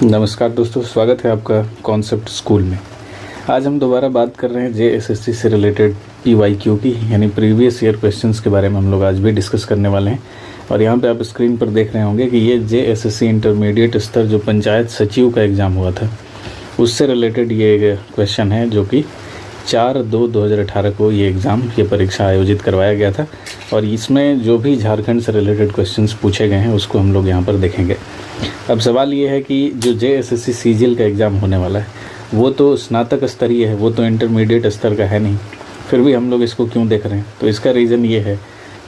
नमस्कार दोस्तों, स्वागत है आपका कॉन्सेप्ट स्कूल में। आज हम दोबारा बात कर रहे हैं जेएसएससी से रिलेटेड पीवाईक्यू की, यानी प्रीवियस ईयर क्वेश्चंस के बारे में हम लोग आज भी डिस्कस करने वाले हैं। और यहाँ पे आप स्क्रीन पर देख रहे होंगे कि ये जेएसएससी इंटरमीडिएट स्तर जो पंचायत सचिव का एग्ज़ाम हुआ था उससे रिलेटेड ये क्वेश्चन है, जो कि 4/2/2018 को ये परीक्षा आयोजित करवाया गया था। और इसमें जो भी झारखंड से रिलेटेड क्वेश्चंस पूछे गए हैं उसको हम लोग यहाँ पर देखेंगे। अब सवाल ये है कि जो जेएसएससी सीजीएल का एग्ज़ाम होने वाला है वो तो स्नातक स्तरीय है, वो तो इंटरमीडिएट स्तर का है नहीं, फिर भी हम लोग इसको क्यों देख रहे हैं? तो इसका रीज़न ये है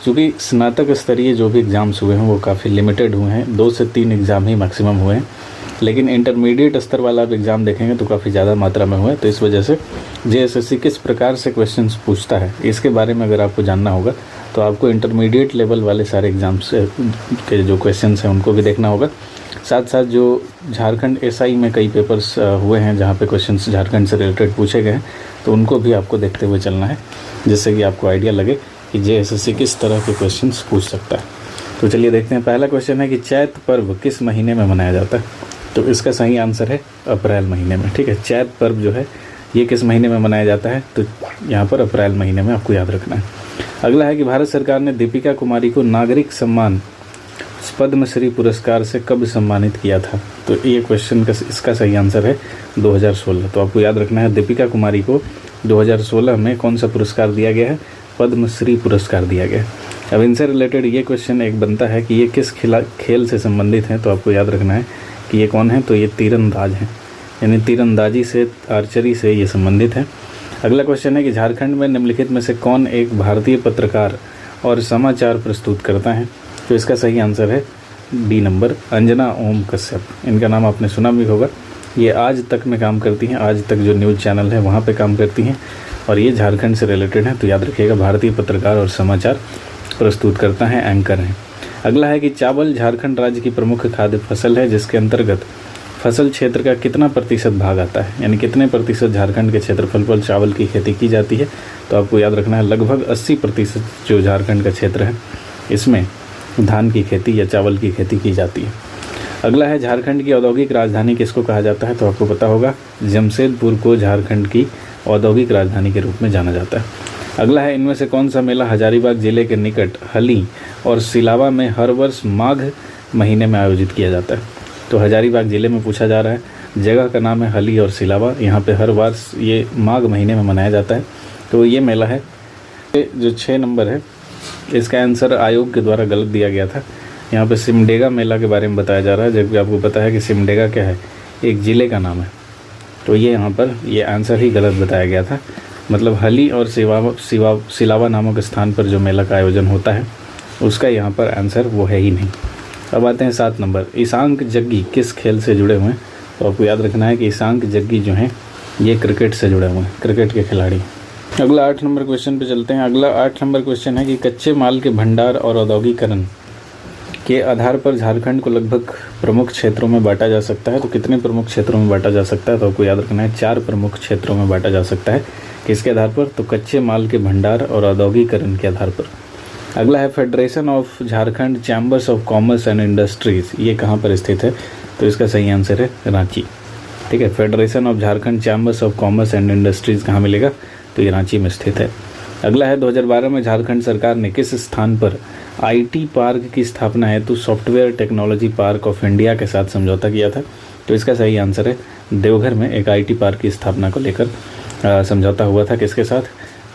क्योंकि स्नातक स्तरीय जो भी एग्ज़ाम्स हुए हैं वो काफ़ी लिमिटेड हुए हैं, 2 से 3 एग्ज़ाम ही मैक्सिमम हुए हैं। लेकिन इंटरमीडिएट स्तर वाला आप एग्ज़ाम देखेंगे तो काफ़ी ज़्यादा मात्रा में हुआ है। तो इस वजह से जेएसएससी किस प्रकार से क्वेश्चंस पूछता है इसके बारे में अगर आपको जानना होगा तो आपको इंटरमीडिएट लेवल वाले सारे एग्ज़ाम्स के जो क्वेश्चंस हैं उनको भी देखना होगा। साथ साथ जो झारखंड एसआई में कई पेपर्स हुए हैं जहाँ पे क्वेश्चंस झारखंड से रिलेटेड पूछे गए हैं, तो उनको भी आपको देखते हुए चलना है, जिससे कि आपको आइडिया लगे कि जेएसएससी किस तरह के क्वेश्चंस पूछ सकता है। तो चलिए देखते हैं। पहला क्वेश्चन है कि चैत पर्व किस महीने में मनाया जाता है? तो इसका सही आंसर है अप्रैल महीने में। ठीक है, चैत पर्व जो है ये किस महीने में मनाया जाता है? तो यहाँ पर अप्रैल महीने में आपको याद रखना है। अगला है कि भारत सरकार ने दीपिका कुमारी को नागरिक सम्मान पद्मश्री पुरस्कार से कब सम्मानित किया था? तो ये क्वेश्चन का इसका सही आंसर है 2016। तो आपको याद रखना है दीपिका कुमारी को 2016 में कौन सा पुरस्कार दिया गया है? पद्मश्री पुरस्कार दिया गया है। अब इनसे रिलेटेड ये क्वेश्चन एक बनता है कि ये किस खेल से संबंधित हैं? तो आपको याद रखना है कि ये कौन है? तो ये तीरंदाज हैं, यानी तीरंदाजी से, आर्चरी से ये संबंधित है। अगला क्वेश्चन है कि झारखंड में निम्नलिखित में से कौन एक भारतीय पत्रकार और समाचार प्रस्तुत करता है? तो इसका सही आंसर है डी नंबर, अंजना ओम कश्यप। इनका नाम आपने सुना भी होगा। ये आज तक में काम करती हैं, आज तक जो न्यूज़ चैनल है वहाँ पे काम करती हैं और ये झारखंड से रिलेटेड है। तो याद रखिएगा, भारतीय पत्रकार और समाचार प्रस्तुत करता है, एंकर हैं। अगला है कि चावल झारखंड राज्य की प्रमुख खाद्य फसल है, जिसके अंतर्गत फसल क्षेत्र का कितना प्रतिशत भाग आता है, यानी कितने प्रतिशत झारखंड के क्षेत्रफल पर चावल की खेती की जाती है? तो आपको याद रखना है लगभग 80% जो झारखंड का क्षेत्र है इसमें धान की खेती या चावल की खेती की जाती है। अगला है झारखंड की औद्योगिक राजधानी किसको कहा जाता है? तो आपको पता होगा जमशेदपुर को झारखंड की औद्योगिक राजधानी के रूप में जाना जाता है। अगला है इनमें से कौन सा मेला हजारीबाग जिले के निकट हली और सिलावा में हर वर्ष माघ महीने में आयोजित किया जाता है? तो हजारीबाग जिले में पूछा जा रहा है। जगह का नाम है हली और सिलावा। यहाँ पे हर वर्ष ये माघ महीने में मनाया जाता है। तो ये मेला है। जो 6 नंबर है इसका आंसर आयोग के द्वारा गलत दिया गया था। यहाँ पे सिमडेगा मेला के बारे में बताया जा रहा है, जबकि आपको पता है कि सिमडेगा क्या है? एक ज़िले का नाम है। तो ये यहाँ पर ये आंसर ही गलत बताया गया था। मतलब हली और सिलावा नामक स्थान पर जो मेला का आयोजन होता है उसका यहाँ पर आंसर वो है ही नहीं। अब आते हैं 7 नंबर, ईशांक जग्गी किस खेल से जुड़े हुए हैं? तो आपको याद रखना है कि ईशांक जग्गी जो हैं ये क्रिकेट से जुड़े हुए हैं, क्रिकेट के खिलाड़ी। अगला 8 नंबर क्वेश्चन पे चलते हैं। अगला 8 नंबर क्वेश्चन है कि कच्चे माल के भंडार और औद्योगिकरण के आधार पर झारखंड को लगभग प्रमुख क्षेत्रों में बांटा जा सकता है। तो कितने प्रमुख क्षेत्रों में बांटा जा सकता है? तो आपको याद रखना है 4 प्रमुख क्षेत्रों में बांटा जा सकता है। किसके आधार पर? तो कच्चे माल के भंडार और औद्योगिकरण के आधार पर। अगला है federation of Jharkhand chambers of commerce and industries, ये कहाँ पर स्थित है? तो इसका सही आंसर है रांची। ठीक है, federation of Jharkhand chambers of commerce and industries कहाँ मिलेगा? तो ये रांची में स्थित है। अगला है 2012 में झारखंड सरकार ने किस स्थान पर आईटी पार्क की स्थापना हेतु software technology park of India के साथ समझौता किया था? तो इसका सही आंसर है देवघर में एक आईटी पार्क की स्थापना को लेकर समझौता हुआ था। किसके साथ?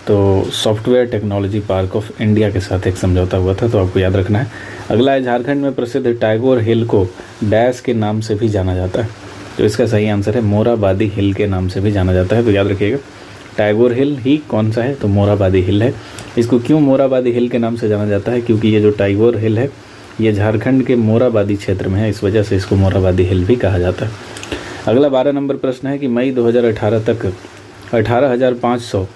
तो software technology park of India के साथ एक समझौता हुआ था। तो आपको याद रखना है। अगला है झारखंड में प्रसिद्ध टैगोर हिल को डैश के नाम से भी जाना जाता है? तो इसका सही आंसर है मोराबादी हिल के नाम से भी जाना जाता है। तो याद रखिएगा टैगोर हिल ही कौन सा है? तो मोराबादी हिल है। इसको क्यों मोराबादी हिल के नाम से जाना जाता है? क्योंकि ये जो टैगोर हिल है ये झारखंड के मोराबादी क्षेत्र में है, इस वजह से इसको मोराबादी हिल भी कहा जाता है। अगला 12 नंबर प्रश्न है कि मई 2018 तक 18,500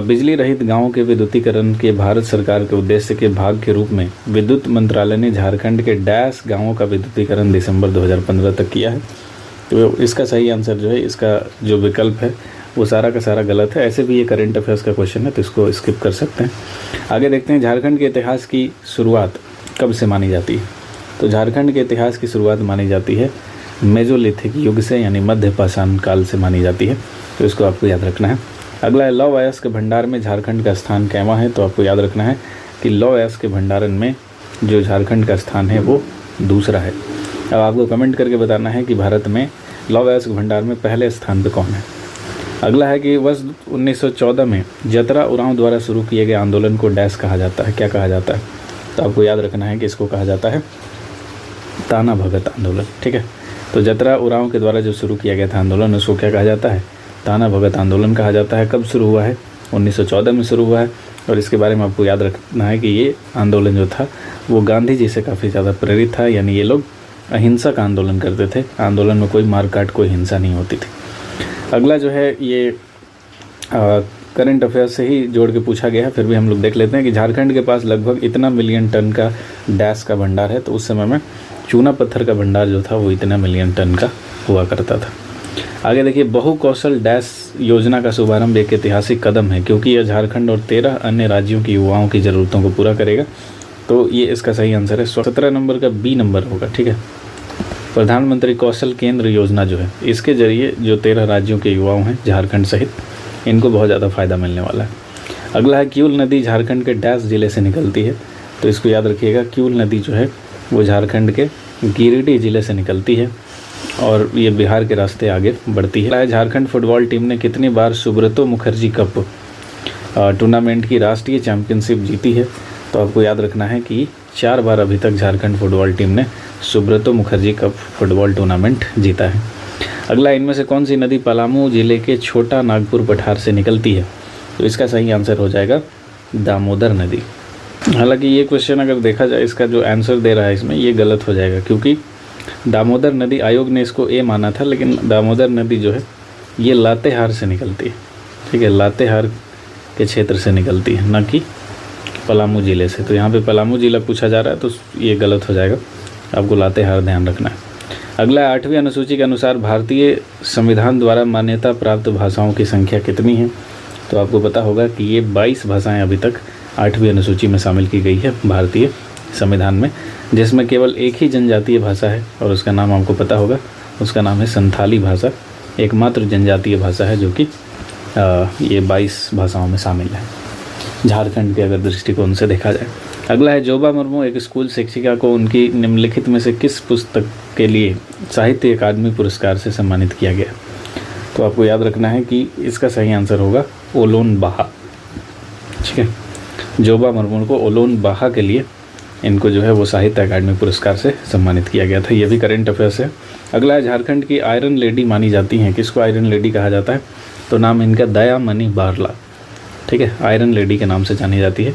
बिजली रहित गांवों के विद्युतीकरण के भारत सरकार के उद्देश्य के भाग के रूप में विद्युत मंत्रालय ने झारखंड के डैश गांवों का विद्युतीकरण दिसंबर 2015 तक किया है। तो इसका सही आंसर जो है, इसका जो विकल्प है वो सारा का सारा गलत है। ऐसे भी ये करंट अफेयर्स का क्वेश्चन है तो इसको स्किप कर सकते हैं। आगे देखते हैं झारखंड के इतिहास की शुरुआत कब से मानी जाती है। तो झारखंड के इतिहास की शुरुआत मानी जाती है मेजोलिथिक युग से, यानी मध्य पाषाण काल से मानी जाती है। तो इसको आपको याद रखना है। अगला है लौह अयस्क भंडार में झारखंड का स्थान कैवा है। तो आपको याद रखना है कि लौह अयस्क के भंडारण में जो झारखंड का स्थान है वो दूसरा है। अब आपको कमेंट करके बताना है कि भारत में लौह अयस्क भंडार में पहले स्थान पर कौन है। अगला है कि वर्ष 1914 में जतरा उरांव द्वारा शुरू किए गए आंदोलन को डैश कहा जाता है, क्या कहा जाता है। तो आपको याद रखना है कि इसको कहा जाता है ताना भगत आंदोलन। ठीक है, तो जतरा उरांव के द्वारा जो शुरू किया गया था आंदोलन, उसको क्या कहा जाता है, ताना भगत आंदोलन कहा जाता है। कब शुरू हुआ है, 1914 में शुरू हुआ है। और इसके बारे में आपको याद रखना है कि ये आंदोलन जो था वो गांधी जी से काफ़ी ज़्यादा प्रेरित था, यानी ये लोग अहिंसक आंदोलन करते थे। आंदोलन में कोई मारकाट, कोई हिंसा नहीं होती थी। अगला जो है ये करंट अफेयर्स से ही जोड़ के पूछा गया है, फिर भी हम लोग देख लेते हैं कि झारखंड के पास लगभग इतना मिलियन टन का डैश का भंडार है। तो उस समय में चूना पत्थर का भंडार जो था वो इतना मिलियन टन का हुआ करता था। आगे देखिए, बहु कौशल डैश योजना का शुभारंभ एक ऐतिहासिक कदम है क्योंकि यह झारखंड और 13 अन्य राज्यों की युवाओं की ज़रूरतों को पूरा करेगा। तो ये इसका सही आंसर है। 17 नंबर का बी नंबर होगा। ठीक है, प्रधानमंत्री कौशल केंद्र योजना जो है, इसके जरिए जो 13 राज्यों के युवाओं हैं झारखंड सहित, इनको बहुत ज़्यादा फ़ायदा मिलने वाला है। अगला है क्यूल नदी झारखंड के डैश ज़िले से निकलती है। तो इसको याद रखिएगा, क्यूल नदी जो है वो झारखंड के गिरिडीह ज़िले से निकलती है और ये बिहार के रास्ते आगे बढ़ती है। झारखंड फुटबॉल टीम ने कितनी बार सुब्रतो मुखर्जी कप टूर्नामेंट की राष्ट्रीय चैंपियनशिप जीती है। तो आपको याद रखना है कि 4 बार अभी तक झारखंड फुटबॉल टीम ने Subroto Mukherjee cup football tournament जीता है। अगला, इनमें से कौन सी नदी पलामू जिले के छोटा नागपुर पठार से निकलती है। तो इसका सही आंसर हो जाएगा दामोदर नदी। हालांकि ये क्वेश्चन अगर देखा जाए, इसका जो आंसर दे रहा है इसमें ये गलत हो जाएगा क्योंकि दामोदर नदी, आयोग ने इसको ए माना था, लेकिन दामोदर नदी जो है ये लातेहार से निकलती है। ठीक है, लातेहार के क्षेत्र से निकलती है, न कि पलामू ज़िले से। तो यहाँ पे पलामू ज़िला पूछा जा रहा है तो ये गलत हो जाएगा, आपको लातेहार ध्यान रखना है। अगला, 8वीं अनुसूची के अनुसार भारतीय संविधान द्वारा मान्यता प्राप्त भाषाओं की संख्या कितनी है। तो आपको पता होगा कि ये 22 भाषाएँ अभी तक 8वीं अनुसूची में शामिल की गई है भारतीय संविधान में, जिसमें केवल एक ही जनजातीय भाषा है और उसका नाम आपको पता होगा, उसका नाम है संथाली भाषा। एकमात्र जनजातीय भाषा है जो कि ये 22 भाषाओं में शामिल है झारखंड के अगर दृष्टिकोण से देखा जाए। अगला है, जोबा मुर्मू एक स्कूल शिक्षिका को उनकी निम्नलिखित में से किस पुस्तक के लिए साहित्य अकादमी पुरस्कार से सम्मानित किया गया। तो आपको याद रखना है कि इसका सही आंसर होगा ओलोन बाहा। ठीक है, जोबा मुर्मू को ओलोन बाहा के लिए इनको जो है वो साहित्य अकादमी पुरस्कार से सम्मानित किया गया था। ये भी करंट अफेयर्स है। अगला है, झारखंड की आयरन लेडी मानी जाती हैं। किसको आयरन लेडी कहा जाता है। तो नाम इनका दयामणि बारला। ठीक है, आयरन लेडी के नाम से जानी जाती है।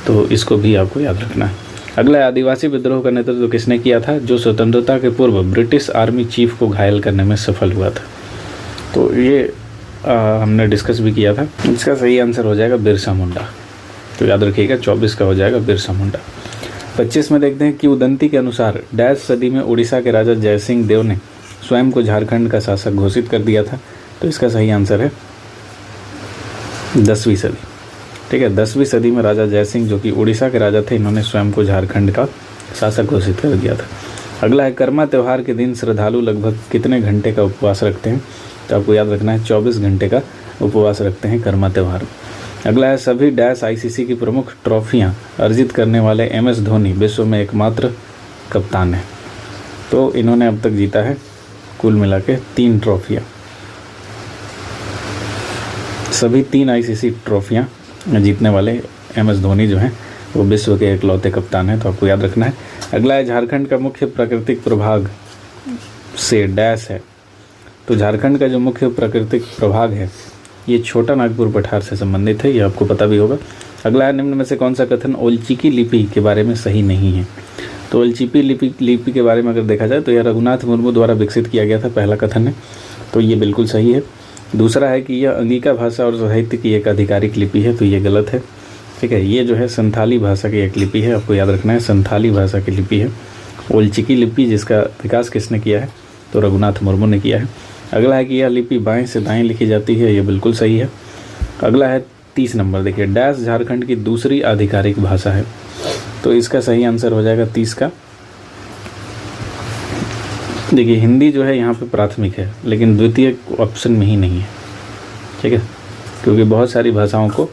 तो इसको भी आपको याद रखना है। अगला है, आदिवासी विद्रोह का नेतृत्व किसने किया था जो स्वतंत्रता के पूर्व ब्रिटिश आर्मी चीफ को घायल करने में सफल हुआ था। तो ये हमने डिस्कस भी किया था। इसका सही आंसर हो जाएगा बिरसा मुंडा। तो याद रखिएगा, 24 का हो जाएगा बिरसा मुंडा। 25 में देखते हैं कि उदंती के अनुसार डैश सदी में उड़ीसा के राजा जयसिंह देव ने स्वयं को झारखंड का शासक घोषित कर दिया था। तो इसका सही आंसर है 10वीं सदी। ठीक है, 10वीं सदी में राजा जयसिंह जो कि उड़ीसा के राजा थे, इन्होंने स्वयं को झारखंड का शासक घोषित कर दिया था। अगला है, कर्मा त्यौहार के दिन श्रद्धालु लगभग कितने घंटे का उपवास रखते हैं। तो आपको याद रखना है 24 घंटे का उपवास रखते हैं कर्मा त्यौहार में। अगला है, सभी डैश आईसीसी की प्रमुख ट्रॉफियां अर्जित करने वाले MS धोनी विश्व में एकमात्र कप्तान है। तो इन्होंने अब तक जीता है कुल मिला के 3 ट्रॉफियाँ। सभी 3 आईसीसी ट्रॉफियाँ जीतने वाले MS धोनी जो हैं वो विश्व के इकलौते कप्तान हैं। तो आपको याद रखना है। अगला है, झारखंड का मुख्य प्राकृतिक प्रभाग से डैश है। तो झारखंड का जो मुख्य प्राकृतिक प्रभाग है ये छोटा नागपुर पठार से संबंधित है, ये आपको पता भी होगा। अगला है, निम्न में से कौन सा कथन ओलचिकी लिपि के बारे में सही नहीं है। तो ओलचिकी लिपि के बारे में अगर देखा जाए तो यह रघुनाथ मुर्मू द्वारा विकसित किया गया था, पहला कथन है। तो ये बिल्कुल सही है। दूसरा है कि यह अंगिका भाषा और साहित्य की एक आधिकारिक लिपि है। तो ये गलत है। ठीक है, ये जो है संथाली भाषा की एक लिपि है, आपको याद रखना है, संथाली भाषा की लिपि है ओलचिकी लिपि, जिसका विकास किसने किया है। तो रघुनाथ मुर्मू ने किया है। अगला है कि यह लिपि बाएं से दाएं लिखी जाती है, ये बिल्कुल सही है। अगला है 30 नंबर, देखिए, डैश झारखंड की दूसरी आधिकारिक भाषा है। तो इसका सही आंसर हो जाएगा 30 का देखिए हिंदी जो है यहाँ पे प्राथमिक है, लेकिन द्वितीय ऑप्शन में ही नहीं है, ठीक है, क्योंकि बहुत सारी भाषाओं को,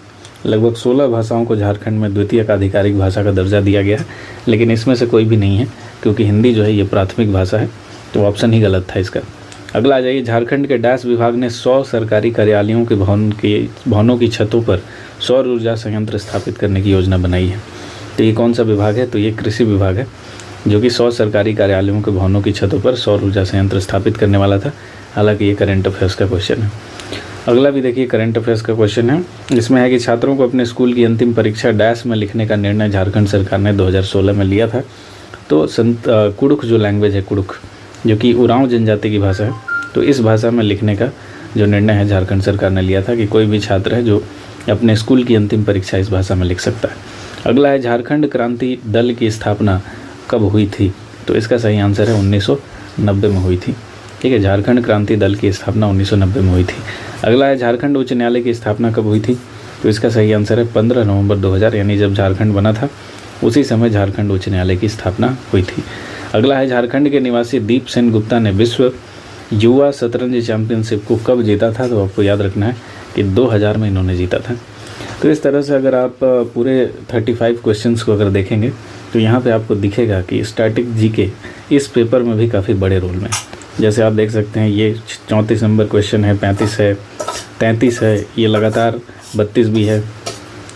लगभग 16 भाषाओं को झारखंड में द्वितीय का आधिकारिक भाषा का दर्जा दिया गया है, लेकिन इसमें से कोई भी नहीं है, क्योंकि हिंदी जो है ये प्राथमिक भाषा है, तो ऑप्शन ही गलत था इसका। अगला आ जाइए, झारखंड के डैश विभाग ने 100 सरकारी कार्यालयों के भवनों की छतों पर सौर ऊर्जा संयंत्र स्थापित करने की योजना बनाई है। तो ये कौन सा विभाग है? तो ये कृषि विभाग है, जो कि 100 सरकारी कार्यालयों के भवनों की छतों पर सौर ऊर्जा संयंत्र स्थापित करने वाला था। हालांकि ये करंट अफेयर्स का क्वेश्चन है। अगला भी देखिए करंट अफेयर्स का क्वेश्चन है। इसमें है कि छात्रों को अपने स्कूल की अंतिम परीक्षा डैश में लिखने का निर्णय झारखंड सरकार ने 2016 में लिया था। तो कुडुख जो लैंग्वेज है, कुडुख, जो कि उरांव जनजाति की भाषा है, तो इस भाषा में लिखने का जो निर्णय है झारखंड सरकार ने लिया था कि कोई भी छात्र है जो अपने स्कूल की अंतिम परीक्षा इस भाषा में लिख सकता है। अगला है, झारखंड क्रांति दल की स्थापना कब हुई थी? तो इसका सही आंसर है 1990 में हुई थी, ठीक है। झारखंड क्रांति दल की स्थापना 1990 में हुई थी। अगला है, झारखंड उच्च न्यायालय की स्थापना कब हुई थी? तो इसका सही आंसर है 15 नवंबर 2000, यानी जब झारखंड बना था उसी समय झारखंड उच्च न्यायालय की स्थापना हुई थी। अगला है, झारखंड के निवासी दीप सेन गुप्ता ने विश्व युवा शतरंज चैंपियनशिप को कब जीता था? तो आपको याद रखना है कि 2000 में इन्होंने जीता था। तो इस तरह से अगर आप पूरे 35 क्वेश्चंस को अगर देखेंगे तो यहाँ पे आपको दिखेगा कि स्टैटिक जीके इस पेपर में भी काफ़ी बड़े रोल में, जैसे आप देख सकते हैं ये 34 नंबर क्वेश्चन है, 35 है, 33 है, ये लगातार 32 भी है,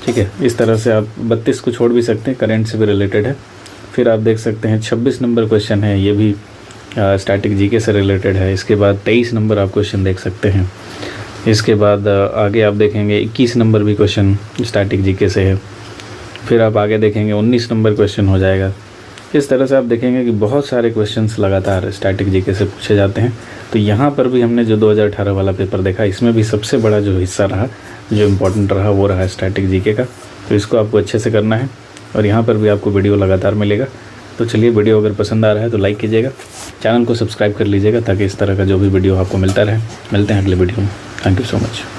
ठीक है। इस तरह से आप 32 को छोड़ भी सकते हैं, करंट से भी रिलेटेड है। फिर आप देख सकते हैं 26 नंबर क्वेश्चन है, ये भी स्टैटिक जीके से रिलेटेड है। इसके बाद 23 नंबर आप क्वेश्चन देख सकते हैं। इसके बाद आगे आप देखेंगे 21 नंबर भी क्वेश्चन स्टैटिक जीके से है। फिर आप आगे देखेंगे 19 नंबर क्वेश्चन हो जाएगा। इस तरह से आप देखेंगे कि बहुत सारे क्वेश्चंस लगातार स्टैटिक जीके से पूछे जाते हैं। तो यहाँ पर भी हमने जो 2018 वाला पेपर देखा, इसमें भी सबसे बड़ा जो हिस्सा रहा, जो इम्पोर्टेंट रहा, वो रहा स्टैटिक जीके का। तो इसको आपको अच्छे से करना है और यहाँ पर भी आपको वीडियो लगातार मिलेगा। तो चलिए, वीडियो अगर पसंद आ रहा है तो लाइक कीजिएगा, चैनल को सब्सक्राइब कर लीजिएगा ताकि इस तरह का जो भी वीडियो आपको मिलता रहे। मिलते हैं अगले वीडियो में। Thank you so much.